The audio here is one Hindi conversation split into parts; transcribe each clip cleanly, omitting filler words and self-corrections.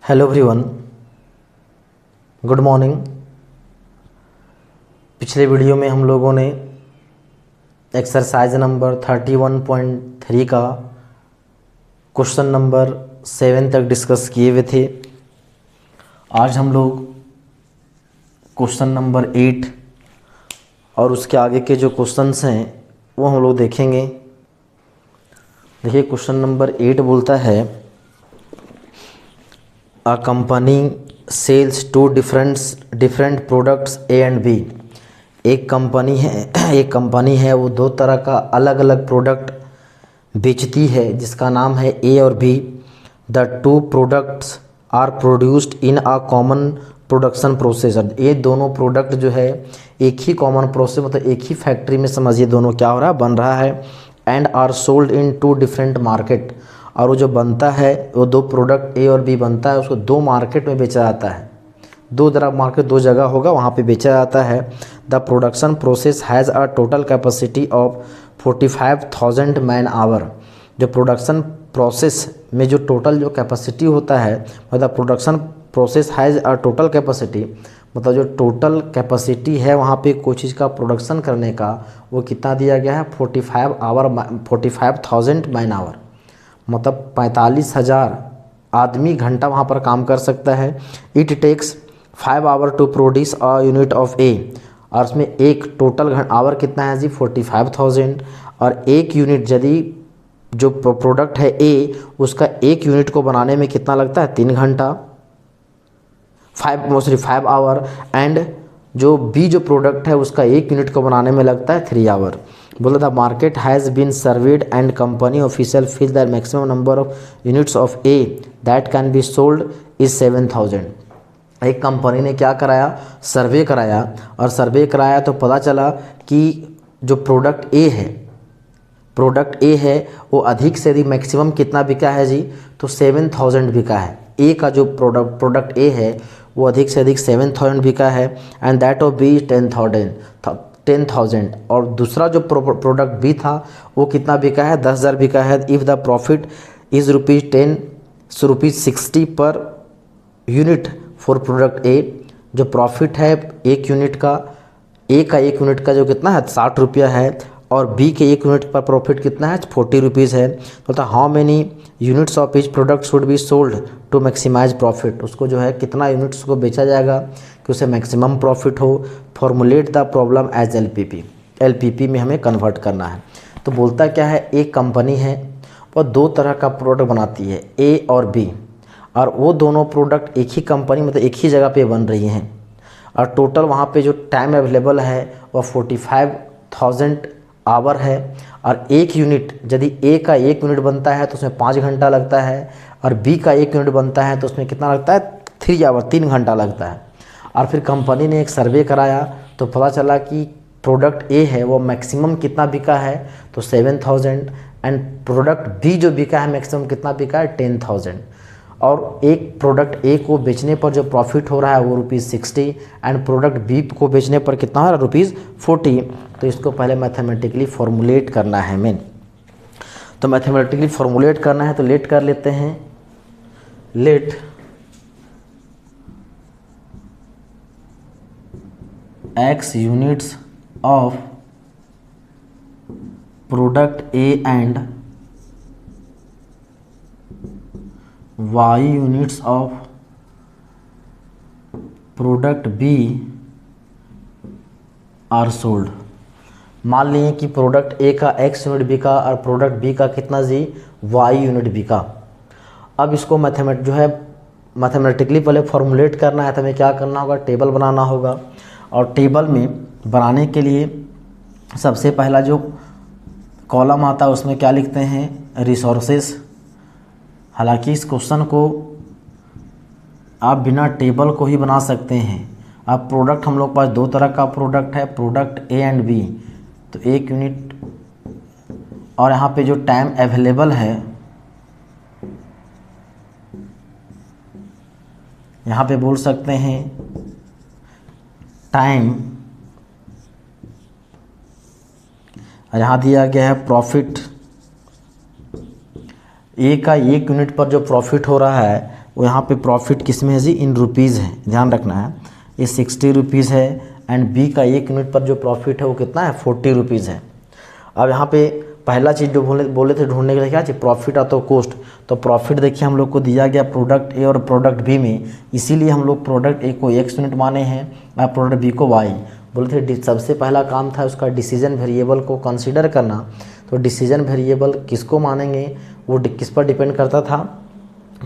Hello everyone, good morning. पिछले वीडियो में हम लोगों ने एक्सरसाइज नंबर 31.3 का क्वेश्चन नंबर 7 तक डिस्कस किए हुए थे। आज हम लोग क्वेश्चन नंबर 8 और उसके आगे के जो क्वेश्चंस हैं वो हम लोग देखेंगे। देखिए, क्वेश्चन नंबर 8 बोलता है A company sells two different products A and B। एक कंपनी है वो दो तरह का अलग अलग प्रोडक्ट बेचती है जिसका नाम है ए और B. The two products are produced in a common production process. ये दोनों प्रोडक्ट जो है एक ही कॉमन प्रोसेस मतलब एक ही फैक्ट्री में समझिए दोनों क्या हो रहा है, बन रहा है। And are sold in two different market. और वो जो बनता है वो दो प्रोडक्ट ए और बी बनता है, उसको दो मार्केट में बेचा जाता है। दो तरह मार्केट, दो जगह होगा, वहाँ पे बेचा जाता है। The production process has a total capacity of 45,000 man hour. जो प्रोडक्शन प्रोसेस में जो टोटल जो कैपेसिटी होता है मतलब production process has a total capacity मतलब जो टोटल कैपेसिटी है वहाँ पे कोई चीज़ का प्रोडक्शन करने का वो कितना दिया गया है 45,000 मैन आवर मतलब 45,000 आदमी घंटा वहाँ पर काम कर सकता है। It takes 5 hour to produce a unit of A. और उसमें एक टोटल आवर कितना है जी 45,000। और एक यूनिट यदि जो प्रोडक्ट है ए उसका एक यूनिट को बनाने में कितना लगता है 3 घंटा 5 आवर। एंड जो बी जो प्रोडक्ट है उसका एक यूनिट को बनाने में लगता है 3 आवर। बोला the market has been surveyed and company official feel the maximum number of units of A that can be sold is 7,000। एक कंपनी ने क्या कराया, सर्वे कराया, और सर्वे कराया तो पता चला कि जो प्रोडक्ट ए है वो अधिक से अधिक मैक्सिमम कितना बिका है जी, तो 7,000 बिका है। ए का जो प्रोडक्ट ए है वो अधिक से अधिक 7,000 बिका है। And that of B 10,000। और दूसरा जो प्रोडक्ट बी था वो कितना बिका है 10,000 बिका है। If the profit is ₹60 per unit for product ए। जो प्रॉफिट है एक यूनिट का, ए का एक यूनिट का जो कितना है 60 रुपया है, और बी के एक यूनिट पर प्रॉफिट कितना है 40 रुपीज़ है। तो how many units of each product should be sold to maximise profit. उसको जो है कितना यूनिट्स को बेचा जाएगा कि उसे मैक्सिमम प्रॉफिट हो। Formulate the problem as LPP में हमें कन्वर्ट करना है। तो बोलता क्या है, एक कंपनी है वो दो तरह का प्रोडक्ट बनाती है ए और बी, और वो दोनों प्रोडक्ट एक ही कंपनी मतलब एक ही जगह पे बन रही हैं। और टोटल वहाँ पे जो टाइम अवेलेबल है वो 45,000 आवर है। और एक यूनिट यदि ए का एक यूनिट बनता है तो उसमें 5 घंटा लगता है, और बी का एक यूनिट बनता है तो उसमें कितना लगता है 3 आवर 3 घंटा लगता है। और फिर कंपनी ने एक सर्वे कराया तो पता चला कि प्रोडक्ट ए है वो मैक्सिमम कितना बिका है तो 7,000। एंड प्रोडक्ट बी जो बिका है मैक्सिमम कितना बिका है 10,000। और एक प्रोडक्ट ए को बेचने पर जो प्रॉफिट हो रहा है वो ₹60 एंड प्रोडक्ट बी को बेचने पर कितना हो रहा है ₹40। तो इसको पहले मैथमेटिकली फॉर्मुलेट करना है मेन। तो मैथमेटिकली फॉर्मुलेट करना है तो लेट कर लेते हैं। Let x units of product A and y units of product B are sold. मान लिए कि प्रोडक्ट ए का x यूनिट बिका और प्रोडक्ट बी का कितना जी y यूनिट बिका। अब इसको मैथमेटिकली पहले फॉर्मुलेट करना है तो हमें क्या करना होगा, टेबल बनाना होगा। और टेबल में बनाने के लिए सबसे पहला जो कॉलम आता है उसमें क्या लिखते हैं, रिसोर्सेस। हालांकि इस क्वेश्चन को आप बिना टेबल को ही बना सकते हैं। अब प्रोडक्ट हम लोग पास दो तरह का प्रोडक्ट है, प्रोडक्ट ए एंड बी, तो एक यूनिट, और यहाँ पे जो टाइम अवेलेबल है यहाँ पे बोल सकते हैं टाइम, और यहाँ दिया गया है प्रॉफिट। ए का एक यूनिट पर जो प्रॉफिट हो रहा है वो यहाँ पे प्रॉफिट किस में है जी, इन रुपीज़ है, ध्यान रखना है। ये 60 रुपीज़ है एंड बी का 1 यूनिट पर जो प्रॉफिट है वो कितना है, 40 रुपीज़ है। अब यहाँ पे पहला चीज़ जो बोले थे ढूंढने के लिए क्या चाहिए, प्रॉफिट तो कॉस्ट। तो प्रॉफिट देखिए हम लोग को दिया गया प्रोडक्ट ए और प्रोडक्ट बी में, इसीलिए हम लोग प्रोडक्ट ए को x यूनिट माने हैं और प्रोडक्ट बी को y। बोले थे सबसे पहला काम था उसका डिसीजन वेरिएबल को कंसीडर करना। तो डिसीजन वेरिएबल किसको मानेंगे, वो किस पर डिपेंड करता था,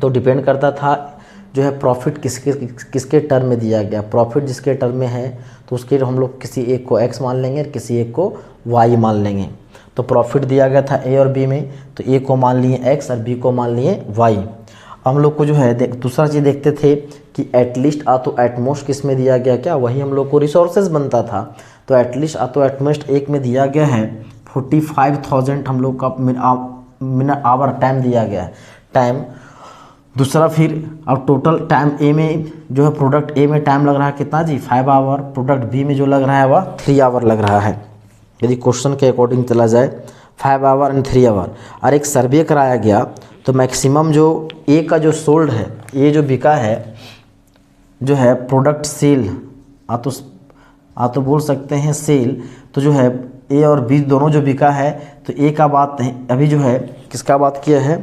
तो डिपेंड करता था जो है प्रॉफिट किसके टर्म में दिया गया। प्रॉफिट जिसके टर्म में है तो उसके हम लोग किसी एक को x मान लेंगे और किसी एक को y मान लेंगे। तो प्रॉफिट दिया गया था ए और बी में, तो ए को मान लिए x और बी को मान लिए y। हम लोग को जो है दूसरा चीज़ देखते थे कि एटलीस्ट तो एटमोस्ट किस में दिया गया, क्या वही हम लोग को रिसोर्सेज बनता था। तो एटलीस्ट तो एटमोस्ट एक में दिया गया है 45,000 हम लोग का मिनट आवर टाइम दिया गया है, टाइम। दूसरा फिर अब टोटल टाइम ए में जो है प्रोडक्ट ए में टाइम लग रहा है कितना जी, 5 आवर। प्रोडक्ट बी में जो लग रहा है वह 3 आवर लग रहा है। यदि क्वेश्चन के अकॉर्डिंग चला जाए 5 आवर एंड 3 आवर। और एक सर्वे कराया गया तो मैक्सिमम जो ए का जो सोल्ड है, ये जो बिका है जो है प्रोडक्ट सेल, तो बोल सकते हैं सेल, तो जो है ए और बी दोनों जो बिका है, तो ए का बात नहीं, अभी जो है किसका बात किया है,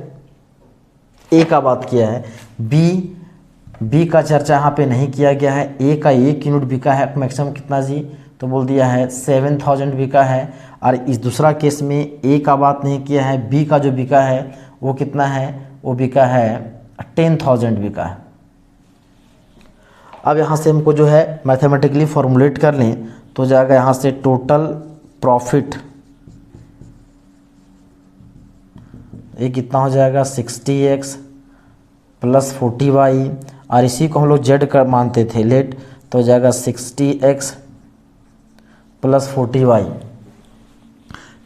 ए का बात किया है। बी का चर्चा यहाँ पे नहीं किया गया है। ए का 1 यूनिट बिका है मैक्सिमम कितना जी, तो बोल दिया है 7,000 बिका है। और इस दूसरा केस में ए का बात नहीं किया है, बी का जो बिका है वो कितना है, वो बिका है 10,000 बिका है। अब यहाँ से हमको जो है मैथमेटिकली फॉर्मुलेट कर लें तो जाएगा यहाँ से टोटल प्रॉफिट, ये कितना हो जाएगा 60x प्लस 40y, और इसी को हम लोग जेड कर मानते थे लेट, तो हो जाएगा 60x प्लस 40y।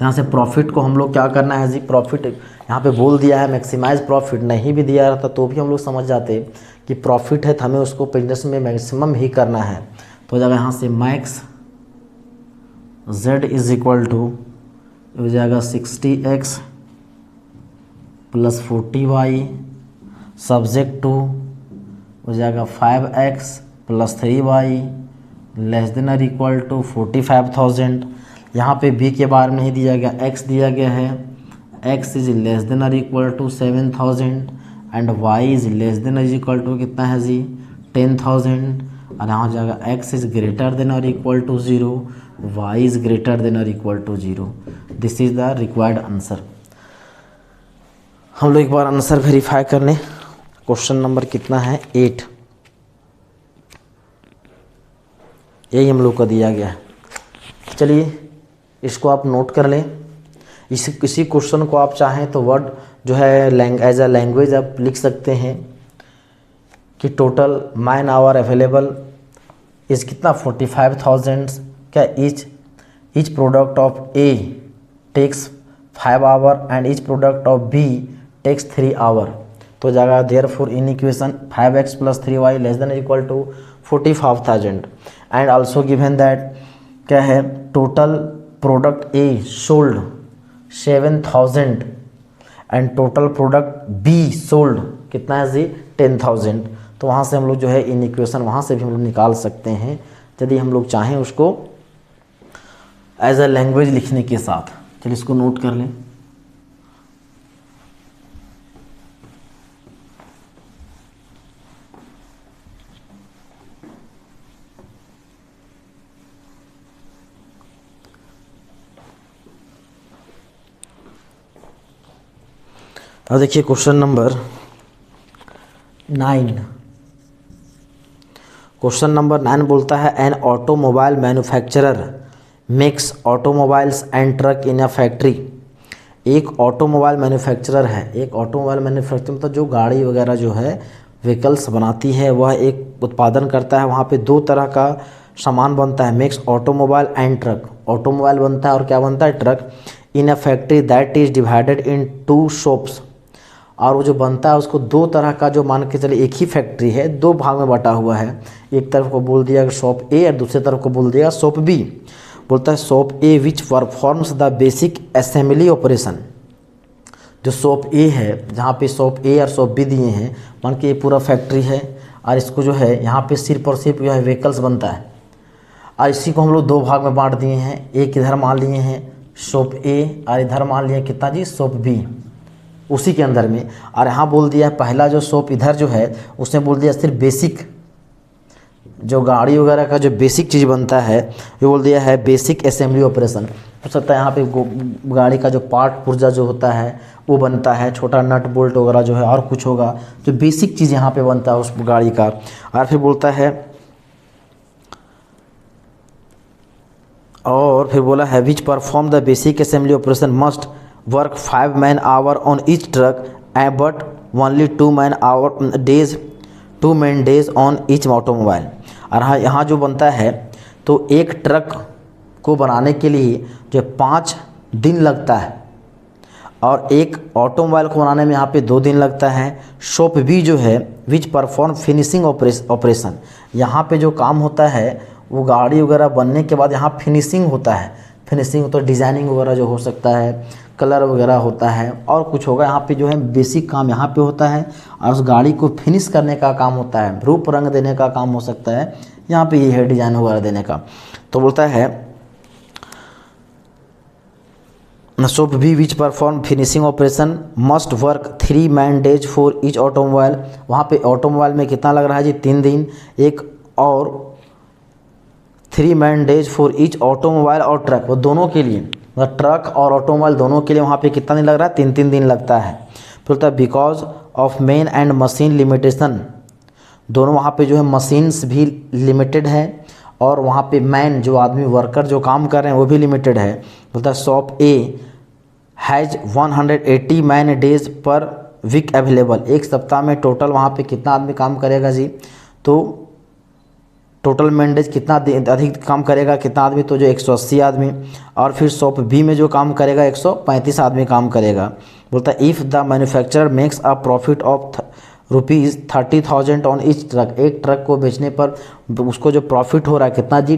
यहाँ से प्रॉफिट को हम लोग क्या करना है जी, प्रॉफिट यहाँ पे बोल दिया है मैक्सिमाइज प्रॉफिट, नहीं भी दिया रहता तो भी हम लोग समझ जाते कि प्रॉफिट है तो हमें उसको बिजनेस में मैक्सिमम ही करना है। तो हो जाएगा यहाँ से max z is equal to हो जाएगा 60x plus 40y subject to हो जाएगा 5x plus 3y less than और इक्वल टू 45,000। यहाँ पे b के बारे में नहीं दिया गया, x दिया गया है, x इज लेस देन और equal to 7,000 and y is less than और इक्वल टू कितना है जी 10,000। और यहाँ हो जाएगा x इज ग्रेटर देन और equal to 0, y is greater than और equal to 0। This is the required answer. हम लोग एक बार आंसर वेरीफाई कर लें। क्वेश्चन नंबर कितना है 8, यही हम लोग को दिया गया है। चलिए इसको आप नोट कर लें। किसी क्वेश्चन को आप चाहें तो वर्ड जो है एज अ लैंग्वेज आप लिख सकते हैं कि total man hour available is कितना 45,000, क्या each product of A takes 5 hour and each product of B takes 3 hour. तो जाएगा therefore in equation 5x plus 3y less than equal to 45,000 and also given that क्या है total product A sold 7,000 and total product B sold कितना है जी 10,000। तो वहाँ से हम लोग जो है इन इक्वेशन वहाँ से भी हम लोग निकाल सकते हैं यदि हम लोग चाहें उसको एज अ लैंग्वेज लिखने के साथ। चलिए इसको नोट कर लें। अब देखिए क्वेश्चन नंबर 9। क्वेश्चन नंबर 9 बोलता है an automobile manufacturer makes automobiles and truck in a factory. एक ऑटोमोबाइल मैन्युफैक्चरर है, एक ऑटोमोबाइल मैन्युफैक्चरर मतलब जो गाड़ी वगैरह जो है व्हीकल्स बनाती है, वह एक उत्पादन करता है। वहाँ पे 2 तरह का सामान बनता है, makes automobile and truck. Automobile बनता है और क्या बनता है truck. In a factory that is divided in 2 shops. और वो जो बनता है उसको 2 तरह का जो मान के चले एक ही फैक्ट्री है 2 भाग में बटा हुआ है। एक तरफ को बोल दिया शॉप ए और दूसरे तरफ को बोल दिया शॉप बी। बोलता है shop A which performs the basic assembly operation. जो शॉप ए है, जहाँ पे शॉप ए और शॉप बी दिए हैं, मान के ये पूरा फैक्ट्री है और इसको जो है यहाँ पे सिर्फ और सिर्फ जो है व्हीकल्स बनता है, और इसी को हम लोग दो भाग में बांट दिए हैं। एक इधर मान लिए हैं शॉप ए और इधर मान लिए कितना जी शॉप बी, उसी के अंदर में। और यहाँ बोल दिया पहला जो शॉप इधर जो है उसने बोल दिया सिर्फ बेसिक जो गाड़ी वगैरह का जो बेसिक चीज़ बनता है, ये बोल दिया है बेसिक असेंबली ऑपरेशन। हो सकता है यहाँ पे गाड़ी का जो पार्ट पुर्जा जो होता है वो बनता है, छोटा नट बोल्ट वगैरह जो है और कुछ होगा, जो बेसिक चीज़ यहाँ पे बनता है उस गाड़ी का। और फिर बोलता है, और फिर बोला है which perform the basic assembly operation must work 5 man hour on each truck but only 2 man days on each automobile. और हाँ, यहाँ जो बनता है तो एक ट्रक को बनाने के लिए जो 5 दिन लगता है और एक ऑटोमोबाइल को बनाने में यहाँ पे 2 दिन लगता है। शॉप बी जो है विच परफॉर्म फिनिशिंग ऑपरेशन, यहाँ पे जो काम होता है वो गाड़ी वगैरह बनने के बाद यहाँ फिनिशिंग होता है। फिनिशिंग तो डिज़ाइनिंग वगैरह जो हो सकता है, कलर वगैरह होता है और कुछ होगा। यहाँ पे जो है बेसिक काम यहाँ पे होता है और उस गाड़ी को फिनिश करने का काम होता है, रूप रंग देने का काम हो सकता है, यहाँ पे ये है डिज़ाइन वगैरह देने का। तो बोलता है shop B which perform finishing operation must work 3 man days for each automobile. वहाँ पे ऑटोमोबाइल में कितना लग रहा है जी 3 दिन, एक और 3 man days for each automobile और ट्रक, वो दोनों के लिए मतलब ट्रक और ऑटोमोबाइल दोनों के लिए वहाँ पे कितना दिन लग रहा है 3-3 दिन लगता है। बोलता है because of man and machine limitation, दोनों वहाँ पे जो है मशीन्स भी लिमिटेड है और वहाँ पे मैन जो आदमी वर्कर जो काम कर रहे हैं वो भी लिमिटेड है। बोलता है shop A has 180 man days per week available, एक सप्ताह में टोटल वहाँ पे कितना आदमी काम करेगा जी, तो टोटल मैन डेज कितना अधिक काम करेगा, कितना आदमी, तो जो 180 आदमी। और फिर शॉप बी में जो काम करेगा 135 आदमी काम करेगा। बोलता है if the manufacturer makes a profit of ₹30,000 on each truck, एक ट्रक को बेचने पर उसको जो प्रॉफिट हो रहा है कितना जी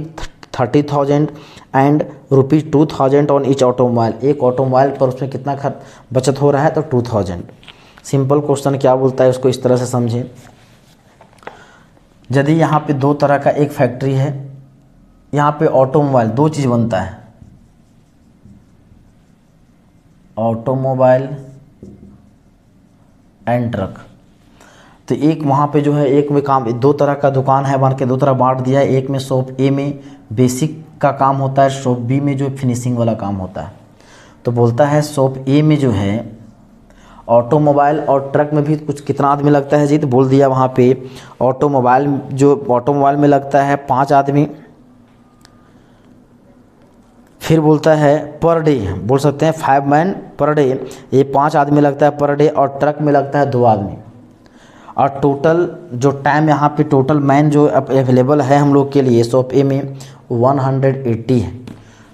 30,000 एंड ₹2,000 ऑन ईच ऑटोमोबाइल, एक ऑटोमोबाइल पर उसमें कितना खर्च बचत हो रहा है तो 2,000। सिंपल क्वेश्चन क्या बोलता है उसको इस तरह से समझें। यदि यहाँ पे 2 तरह का एक फैक्ट्री है, यहाँ पे ऑटोमोबाइल 2 चीज़ बनता है, ऑटोमोबाइल एंड ट्रक। तो एक वहाँ पे जो है एक में काम 2 तरह का दुकान है, बन के 2 तरह बांट दिया है। एक में शॉप ए में बेसिक का काम होता है, शॉप बी में जो फिनिशिंग वाला काम होता है। तो बोलता है शॉप ए में जो है ऑटोमोबाइल और ट्रक में भी कुछ कितना आदमी लगता है जी, तो बोल दिया वहाँ पे ऑटोमोबाइल में लगता है 5 आदमी। फिर बोलता है पर डे, बोल सकते हैं 5 मैन पर डे, ये 5 आदमी लगता है पर डे, और ट्रक में लगता है 2 आदमी। और टोटल जो टाइम यहाँ पे टोटल मैन जो अवेलेबल है हम लोग के लिए शॉप ए में 180 है।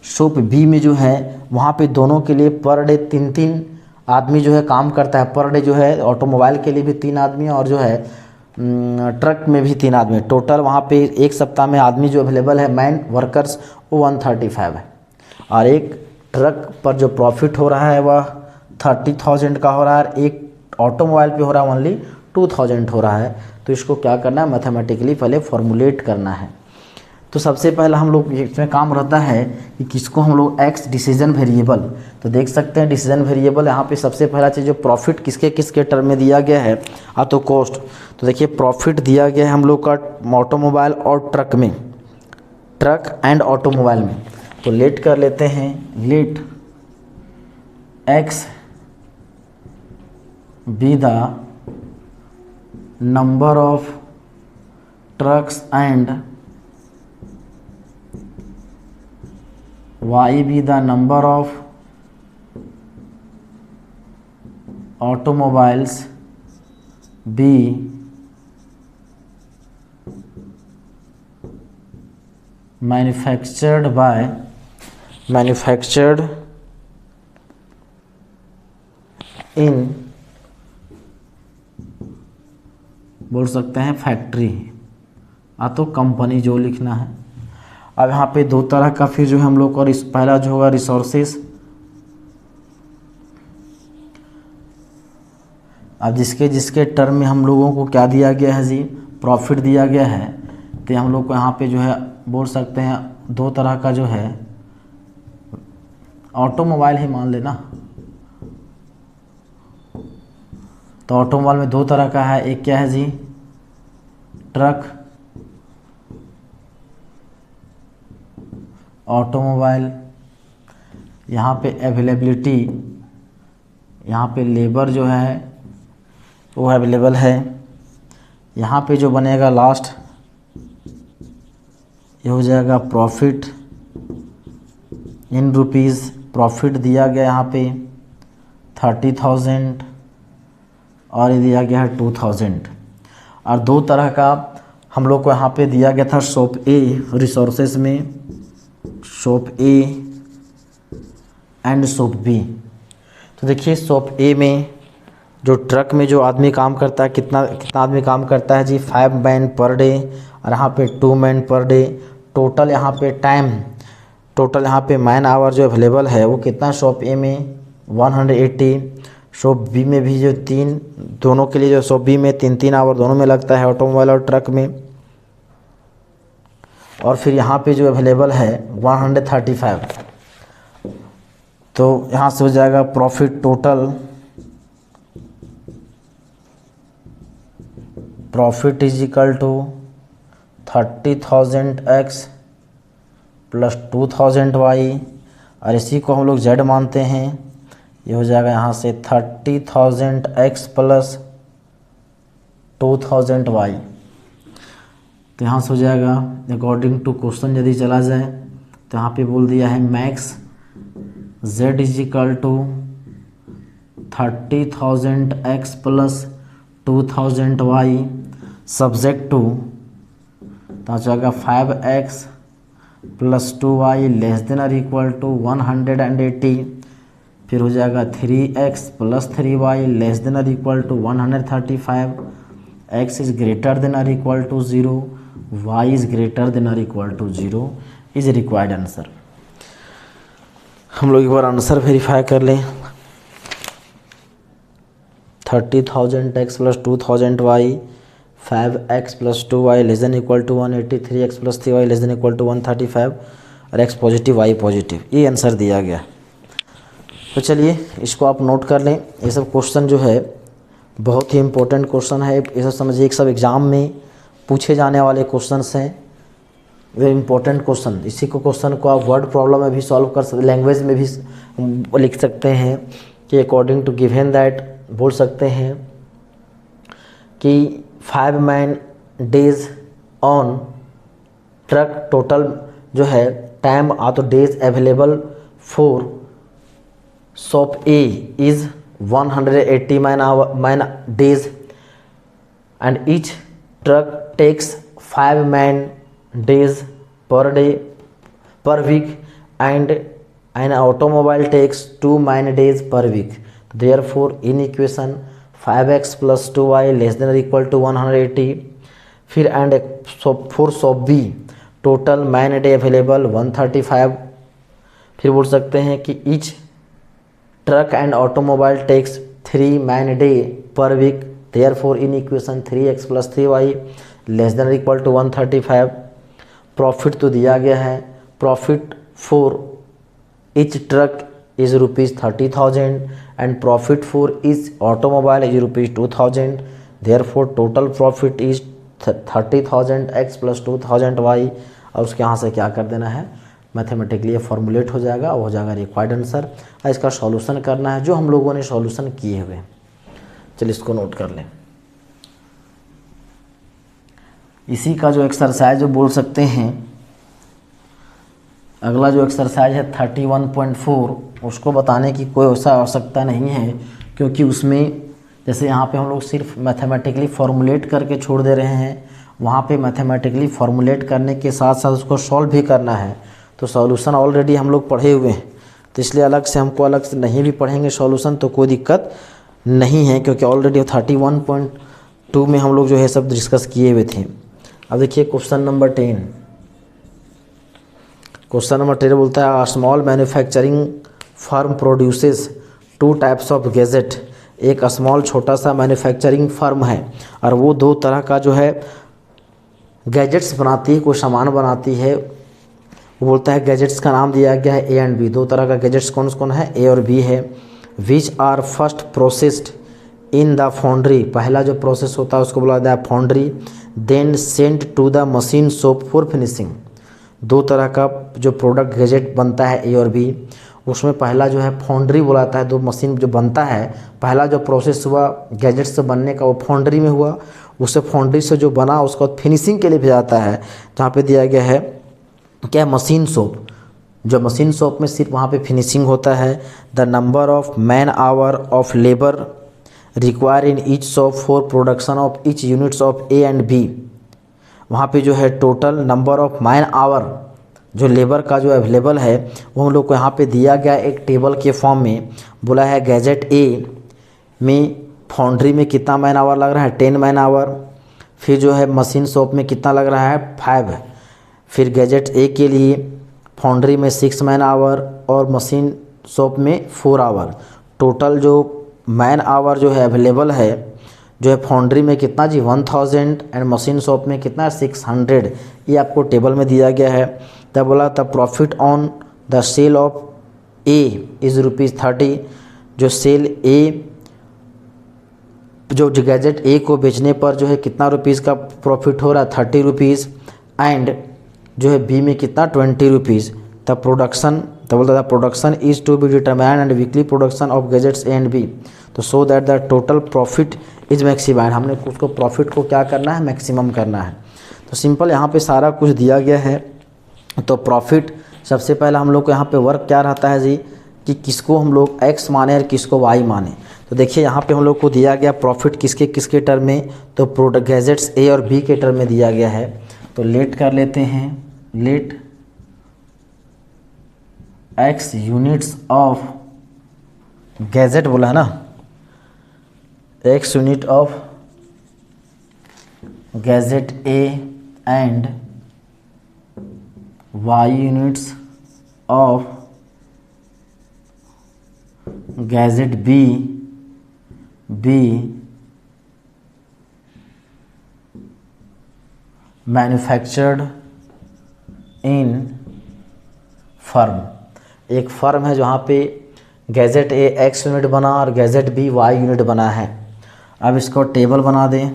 शॉप बी में जो है वहाँ पे दोनों के लिए पर डे 3-3 आदमी जो है काम करता है। पर डे जो है ऑटोमोबाइल के लिए भी 3 आदमी और जो है ट्रक में भी 3 आदमी। टोटल वहाँ पे एक सप्ताह में आदमी जो अवेलेबल है मैन वर्कर्स वो 135 है। और एक ट्रक पर जो प्रॉफिट हो रहा है वह 30,000 का हो रहा है, एक ऑटोमोबाइल पे हो रहा है ओनली 2,000 हो रहा है। तो इसको क्या करना है मैथमेटिकली पहले फॉर्मुलेट करना है। तो सबसे पहला हम लोग इसमें काम रहता है कि किसको हम लोग एक्स डिसीजन वेरिएबल, तो देख सकते हैं डिसीजन वेरिएबल यहाँ पे सबसे पहला चीज़ जो प्रॉफिट किसके किसके टर्म में दिया गया है तो कॉस्ट। तो देखिए प्रॉफिट दिया गया है हम लोग का ऑटोमोबाइल और ट्रक में, ट्रक एंड ऑटोमोबाइल में। तो लेट कर लेते हैं, let x be the number of trucks and y be the number of automobiles, b manufactured in बोल सकते हैं फैक्ट्री तो कंपनी जो लिखना है। अब यहाँ पे 2 तरह का फिर जो है हम लोग को पहला जो होगा रिसोर्सेस, अब जिसके जिसके टर्म में हम लोगों को क्या दिया गया है जी, प्रॉफिट दिया गया है, तो हम लोग को यहाँ पे जो है बोल सकते हैं दो तरह का जो है, ऑटोमोबाइल ही मान लेना, तो ऑटोमोबाइल में दो तरह का है, एक क्या है जी, ट्रक, ऑटोमोबाइल। यहाँ पे अवेलेबिलिटी, यहाँ पे लेबर जो है वो अवेलेबल है। यहाँ पे जो बनेगा लास्ट ये हो जाएगा प्रॉफिट इन रुपीज़। प्रॉफिट दिया गया यहाँ पे 30,000 और ये दिया गया है 2,000। और दो तरह का हम लोग को यहाँ पे दिया गया था शॉप ए रिसोर्सेज में, shop A and shop B. तो देखिए शॉप ए में जो ट्रक में जो आदमी काम करता है, कितना कितना आदमी काम करता है जी, 5 मैन पर डे, और यहाँ पे 2 मैन पर डे। टोटल यहाँ पे टाइम, टोटल यहाँ पे मैन आवर जो अवेलेबल है वो कितना शॉप ए में 180। शॉप बी में भी जो 3, दोनों के लिए जो शॉप बी में 3-3 आवर दोनों में लगता है, ऑटोमोबाइल और ट्रक में। और फिर यहाँ पे जो अवेलेबल है 135। तो यहाँ से हो जाएगा profit total, profit is equal to 30,000 x plus 2,000 y, और इसी को हम लोग z मानते हैं। ये हो जाएगा यहाँ से 30,000 x प्लस 2,000 y। तो यहाँ से हो जाएगा अकॉर्डिंग टू क्वेश्चन यदि चला जाए तो यहाँ पे बोल दिया है max z is equal to 30,000 x plus 2,000 y subject to, तो आ जाएगा 5x plus 2y less than और इक्वल टू 180। फिर हो जाएगा 3x plus 3y less than और equal to 135। x is greater than और equal to 0, y is greater than और equal to 0 is required answer. हम लोग एक बार आंसर वेरीफाई कर लें। 30,000 x plus 2,000 y, 5x plus 2y less than equal to 180, 3x plus 3y less than equal to 135 और x पॉजिटिव y पॉजिटिव, ये आंसर दिया गया। तो चलिए इसको आप नोट कर लें। ये सब क्वेश्चन जो है बहुत ही इम्पोर्टेंट क्वेश्चन है, ये सब समझिए एक सब एग्ज़ाम में पूछे जाने वाले क्वेश्चंस हैं, वेरी इंपॉर्टेंट क्वेश्चन। इसी को क्वेश्चन को आप वर्ड प्रॉब्लम में भी सॉल्व कर सकते, लैंग्वेज में भी लिख सकते हैं कि अकॉर्डिंग टू गिवन दैट बोल सकते हैं कि 5 man days on truck, total जो है टाइम आ तो days available for shop A is 180 man days and each truck takes 5 man days per day per week and an automobile takes 2 man days per week. Therefore in equation 5x plus 2y less than or equal to 180। फिर and for shop B total man day available 135। फिर बोल सकते हैं कि each truck and automobile takes 3 man day per week। Therefore in equation 3x plus 3y less than or equal to 135। Profit तो दिया गया है, profit for each truck is ₹30,000 and profit for each automobile is ₹2,000। Therefore total profit is 30,000 x plus 2,000 y, और उसके यहाँ से क्या कर देना है, मैथमेटिकली फॉर्मुलेट हो जाएगा, वो हो जाएगा रिक्वायर्ड आंसर। इसका सॉल्यूशन करना है जो हम लोगों ने सॉल्यूशन किए हुए। चलिए इसको नोट कर लें। इसी का जो एक्सरसाइज जो बोल सकते हैं, अगला जो एक्सरसाइज है 31.4, उसको बताने की कोई ऐसा आवश्यकता नहीं है, क्योंकि उसमें जैसे यहाँ पे हम लोग सिर्फ मैथमेटिकली फॉर्मुलेट करके छोड़ दे रहे हैं, वहाँ पे मैथमेटिकली फॉर्मुलेट करने के साथ साथ उसको सॉल्व भी करना है। तो सॉल्यूशन ऑलरेडी हम लोग पढ़े हुए हैं, तो इसलिए अलग से हमको अलग से नहीं भी पढ़ेंगे सॉल्यूशन तो कोई दिक्कत नहीं है, क्योंकि ऑलरेडी 31.2 में हम लोग जो है सब डिस्कस किए हुए थे। अब देखिए क्वेश्चन नंबर 10। क्वेश्चन नंबर 10 बोलता है small manufacturing firm produces 2 types of gadget एक स्मॉल छोटा सा मैन्युफैक्चरिंग फर्म है और वो दो तरह का जो है गैजेट्स बनाती है, कोई सामान बनाती है। वो बोलता है गैजेट्स का नाम दिया गया है ए एंड बी, दो तरह का गैजेट्स कौन कौन है, ए और बी है। Which are first processed in the foundry, पहला जो प्रोसेस होता है उसको बोला जाता है foundry. Then send to the machine shop for finishing, दो तरह का जो प्रोडक्ट गैजेट बनता है ए और बी, उसमें पहला जो है फाउंड्री बोला जाता है, दो मशीन जो बनता है, पहला जो प्रोसेस हुआ गैजेट से बनने का वो फाउंड्री में हुआ। उससे फाउंड्री से जो बना उसको फिनिशिंग के लिए भेजा जाता है, जहाँ पे दिया गया है क्या, मशीन शॉप। जो मशीन शॉप में सिर्फ वहाँ पे फिनिशिंग होता है। The number of man hour of labour require in each shop for production of each units of A and B, वहाँ पे जो है total number of man hour जो लेबर का जो अवेलेबल है वो हम लोग को यहाँ पे दिया गया एक टेबल के फॉर्म में। बोला है गैजेट ए में फाउंड्री में कितना मैन आवर लग रहा है, 10 मैन आवर। फिर जो है मशीन शॉप में कितना लग रहा है, 5। फिर गैजेट ए के लिए फाउंड्री में 6 मैन आवर और मशीन शॉप में 4 आवर। टोटल जो मैन आवर जो है अवेलेबल है जो है फाउंड्री में कितना जी 1000 एंड मशीन शॉप में कितना 600, ये आपको टेबल में दिया गया है। तब बोला the profit on the sale of A is ₹30, जो सेल ए जो गैजेट ए को बेचने पर जो है कितना रुपीज़ का प्रॉफिट हो रहा है, ₹30 एंड जो है बी में कितना ₹20। द प्रोडक्शन, तो बोलता था production is to be determined and weekly production of gadgets A and B, तो so that the total profit is maximised, हमने उसको प्रॉफिट को क्या करना है, मैक्सिमम करना है। तो सिंपल यहाँ पे सारा कुछ दिया गया है। तो प्रॉफिट सबसे पहले हम लोग को यहाँ पे वर्क क्या रहता है जी, कि किसको हम लोग x माने और किसको y माने। तो देखिए यहाँ पे हम लोग को दिया गया प्रॉफिट किसके किसके टर्म में, तो प्रोडक्ट गैजेट्स ए और बी के टर्म में दिया गया है। तो लेट कर लेते हैं, let x units of gadget बोला है ना, x unit of gadget A and y units of gadget B manufactured in firm. एक फर्म है जहाँ पे गैजेट ए एक्स यूनिट बना और गैजेट बी वाई यूनिट बना है। अब इसको टेबल बना दें।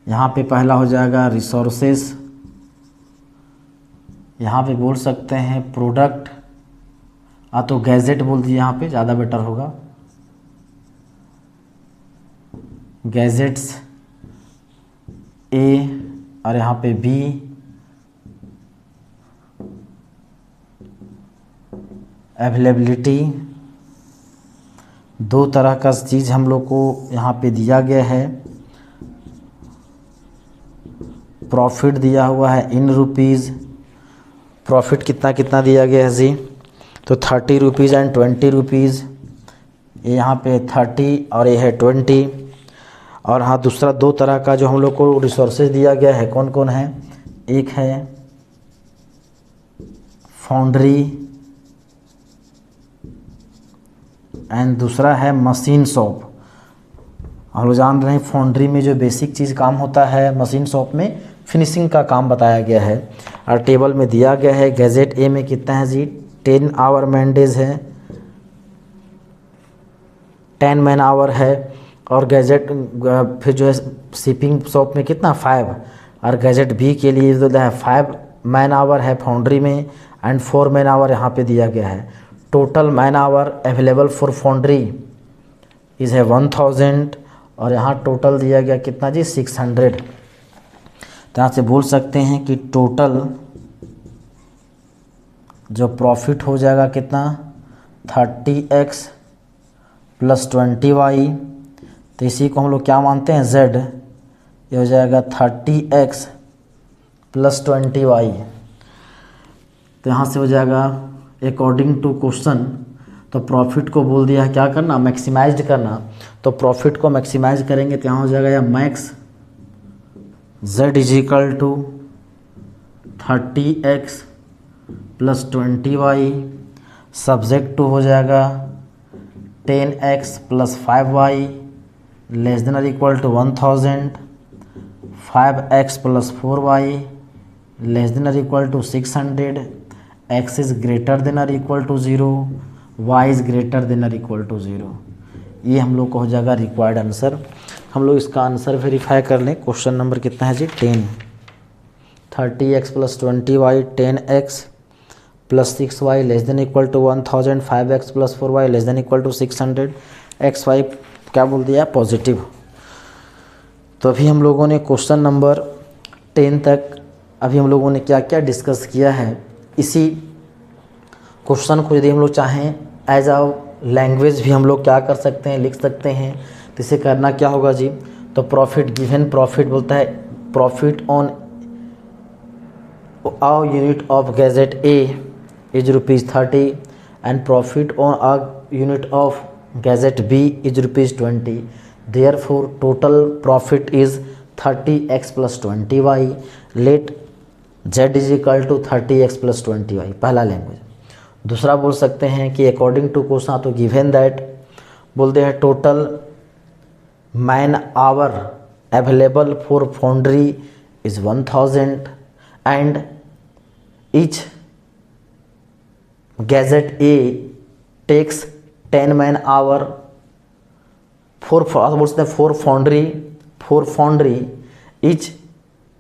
यहाँ पे पहला हो जाएगा रिसोर्सेस, यहाँ पे बोल सकते हैं प्रोडक्ट, तो गैजेट बोल दिए यहाँ पे ज़्यादा बेटर होगा, गैजेट्स ए और यहाँ पे बी, अवेलेबिलिटी, दो तरह का चीज़ हम लोग को यहाँ पे दिया गया है। प्रॉफिट दिया हुआ है इन रुपीज़, प्रॉफिट कितना कितना दिया गया है जी, तो ₹30 एंड ₹20, ये यहाँ पे 30 और ये है 20। और हाँ दूसरा दो तरह का जो हम लोग को रिसोर्सेज दिया गया है, कौन कौन है, एक है फाउंड्री एंड दूसरा है मशीन शॉप। हम लोग जान रहे हैं फाउंड्री में जो बेसिक चीज़ काम होता है, मशीन शॉप में फिनिशिंग का काम बताया गया है। और टेबल में दिया गया है गैजेट ए में कितना है जी 10 आवर मैन डेज है, 10 मैन आवर है। और गैजेट फिर जो है शिपिंग शॉप में कितना 5, और गैजेट बी के लिए जो है 5 मैन आवर है फाउंड्री में एंड 4 मैन आवर यहाँ पे दिया गया है। Total man hour available for foundry is है 1000 और यहाँ टोटल दिया गया कितना जी 600। तो यहाँ से बोल सकते हैं कि टोटल जो प्रॉफिट हो जाएगा कितना 30x प्लस 20y, तो इसी को हम लोग क्या मानते हैं z, ये हो जाएगा 30x प्लस 20y। तो यहाँ से हो जाएगा अकॉर्डिंग टू क्वेश्चन, तो प्रॉफिट को बोल दिया है क्या करना, मैक्सिमाइज करना। तो प्रॉफिट को मैक्सिमाइज करेंगे तो यहाँ हो जाएगा या max z is equal to 30x plus 20y subject to हो जाएगा 10x plus 5y less than और equal to 1000, 5x plus 4y less than और equal to 600, x is greater than और equal to 0, y is greater than और इक्वल टू 0। ये हम लोग को हो जाएगा रिक्वायर्ड आंसर। हम लोग इसका आंसर वेरीफाई कर लें। क्वेश्चन नंबर कितना है जी 10, 30x plus 20y 10x plus 6y less than equal to 1000, 5x plus 4y less than equal to 600, xy क्या बोल दिया पॉजिटिव। तो अभी हम लोगों ने क्वेश्चन नंबर 10 तक अभी हम लोगों ने क्या क्या डिस्कस किया है। इसी क्वेश्चन को यदि हम लोग चाहें एज अ लैंग्वेज भी हम लोग क्या कर सकते हैं, लिख सकते हैं। तो इसे करना क्या होगा जी, तो प्रॉफिट गिवन प्रॉफिट बोलता है profit on a unit of gadget A is ₹30 and profit on a unit of gadget B is ₹20। Therefore total profit is 30x plus 20y let z is equal to 30x plus 20y। पहला लैंग्वेज। दूसरा बोल सकते हैं कि अकॉर्डिंग टू क्वेश्चन तो गिवन दैट बोलते हैं total man hour available for foundry is 1000 and each gadget A takes 10 man hour for बोलते हैं फॉर फाउंड्री ईच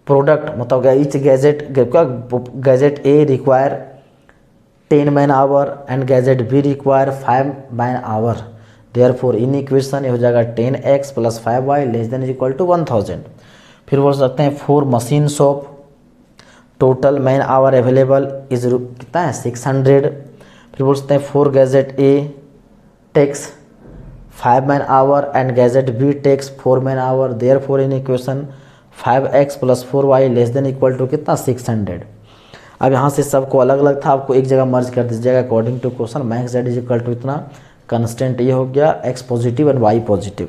प्रोडक्ट मतलब each gadget A require 10 man hour and gadget B require 5 man hour. Therefore in equation ये हो जाएगा 10x plus 5y less than equal to 1000। फिर बोल सकते हैं for machine shop total man hour available is कितना है 600। फिर बोल सकते हैं for gadget A takes 5 man hour and gadget B takes 4 man hour. Therefore in equation 5x plus 4y less than equal to कितना 600। अब यहाँ से सबको अलग अलग था, आपको एक जगह मर्ज कर दीजिएगा according to question. Max Z is equal to इतना कंस्टेंट ये हो गया x positive and y positive,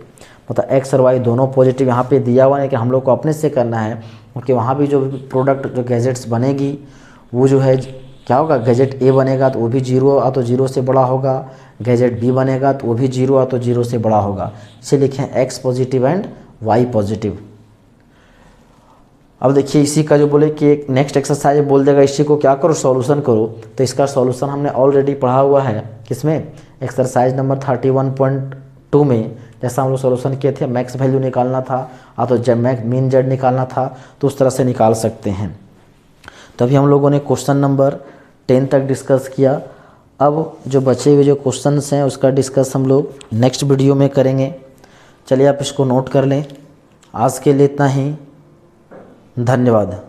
मतलब x और y दोनों पॉजिटिव यहाँ पे दिया हुआ है कि हम लोग को अपने से करना है, क्योंकि वहाँ भी जो प्रोडक्ट जो गैजेट्स बनेगी वो जो है क्या होगा, गैजेट ए बनेगा तो वो भी 0 आ तो 0 से बड़ा होगा, गैजेट बी बनेगा तो वो भी 0 आ तो 0 से बड़ा होगा। इसे लिखें x positive and y positive. अब देखिए इसी का जो बोले कि एक नेक्स्ट एक्सरसाइज बोल देगा इसी को क्या करो सॉल्यूशन करो, तो इसका सॉल्यूशन हमने ऑलरेडी पढ़ा हुआ है किसमें, एक्सरसाइज नंबर 31.2 में। जैसा हम लोग सॉल्यूशन किए थे मैक्स वैल्यू निकालना था तो जब मीन जेड निकालना था तो उस तरह से निकाल सकते हैं। तभी हम लोगों ने क्वेश्चन नंबर 10 तक डिस्कस किया। अब जो बचे हुए जो क्वेश्चंस हैं उसका डिस्कस हम लोग नेक्स्ट वीडियो में करेंगे। चलिए आप इसको नोट कर लें। आज के लिए इतना ही, धन्यवाद।